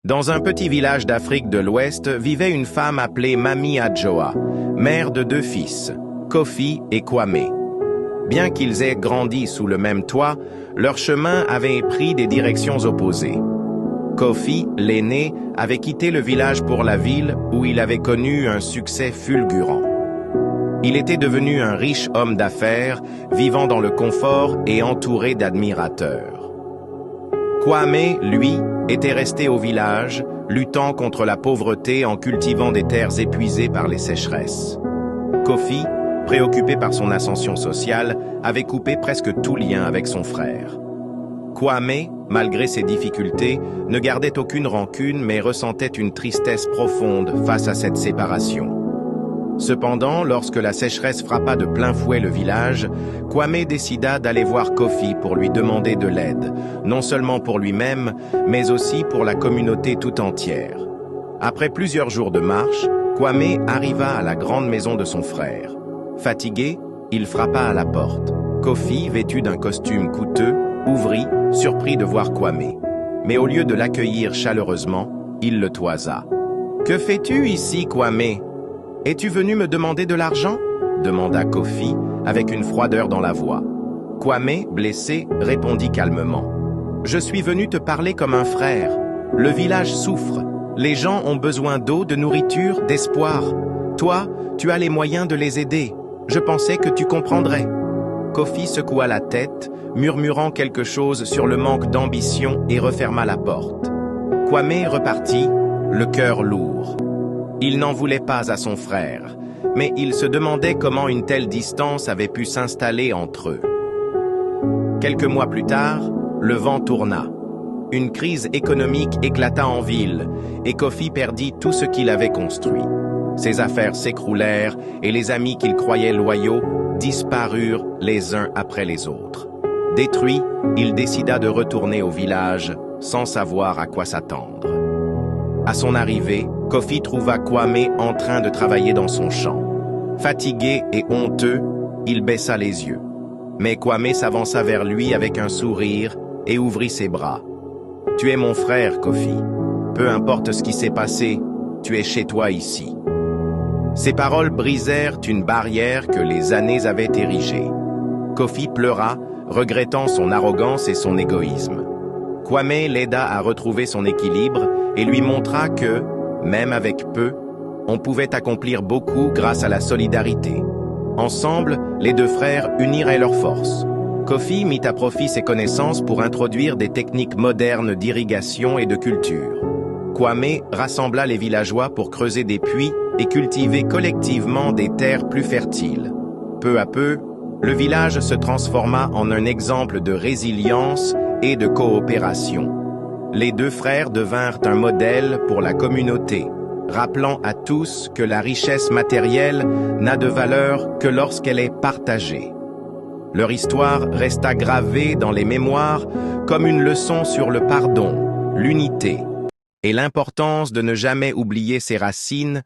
Dans un petit village d'Afrique de l'Ouest vivait une femme appelée Mami Adjoa, mère de 2 fils, Kofi et Kwame. Bien qu'ils aient grandi sous le même toit, leurs chemins avaient pris des directions opposées. Kofi, l'aîné, avait quitté le village pour la ville où il avait connu un succès fulgurant. Il était devenu un riche homme d'affaires, vivant dans le confort et entouré d'admirateurs. Kwame, lui, était resté au village, luttant contre la pauvreté en cultivant des terres épuisées par les sécheresses. Kofi, préoccupé par son ascension sociale, avait coupé presque tout lien avec son frère. Kwame, malgré ses difficultés, ne gardait aucune rancune mais ressentait une tristesse profonde face à cette séparation. Cependant, lorsque la sécheresse frappa de plein fouet le village, Kwame décida d'aller voir Kofi pour lui demander de l'aide, non seulement pour lui-même, mais aussi pour la communauté tout entière. Après plusieurs jours de marche, Kwame arriva à la grande maison de son frère. Fatigué, il frappa à la porte. Kofi, vêtu d'un costume coûteux, ouvrit, surpris de voir Kwame. Mais au lieu de l'accueillir chaleureusement, il le toisa. « Que fais-tu ici, Kwame ? Es-tu venu me demander de l'argent ?» demanda Kofi, avec une froideur dans la voix. Kwame, blessé, répondit calmement. « Je suis venu te parler comme un frère. Le village souffre. Les gens ont besoin d'eau, de nourriture, d'espoir. Toi, tu as les moyens de les aider. Je pensais que tu comprendrais. » Kofi secoua la tête, murmurant quelque chose sur le manque d'ambition et referma la porte. Kwame repartit, le cœur lourd. Il n'en voulait pas à son frère, mais il se demandait comment une telle distance avait pu s'installer entre eux. Quelques mois plus tard, le vent tourna. Une crise économique éclata en ville et Kofi perdit tout ce qu'il avait construit. Ses affaires s'écroulèrent et les amis qu'il croyait loyaux disparurent les uns après les autres. Détruit, il décida de retourner au village sans savoir à quoi s'attendre. À son arrivée, Kofi trouva Kwame en train de travailler dans son champ. Fatigué et honteux, il baissa les yeux. Mais Kwame s'avança vers lui avec un sourire et ouvrit ses bras. « Tu es mon frère, Kofi. Peu importe ce qui s'est passé, tu es chez toi ici. » Ces paroles brisèrent une barrière que les années avaient érigée. Kofi pleura, regrettant son arrogance et son égoïsme. Kwame l'aida à retrouver son équilibre et lui montra que, même avec peu, on pouvait accomplir beaucoup grâce à la solidarité. Ensemble, les 2 frères uniraient leurs forces. Kofi mit à profit ses connaissances pour introduire des techniques modernes d'irrigation et de culture. Kwame rassembla les villageois pour creuser des puits et cultiver collectivement des terres plus fertiles. Peu à peu, le village se transforma en un exemple de résilience et de coopération. Les 2 frères devinrent un modèle pour la communauté, rappelant à tous que la richesse matérielle n'a de valeur que lorsqu'elle est partagée. Leur histoire resta gravée dans les mémoires comme une leçon sur le pardon, l'unité et l'importance de ne jamais oublier ses racines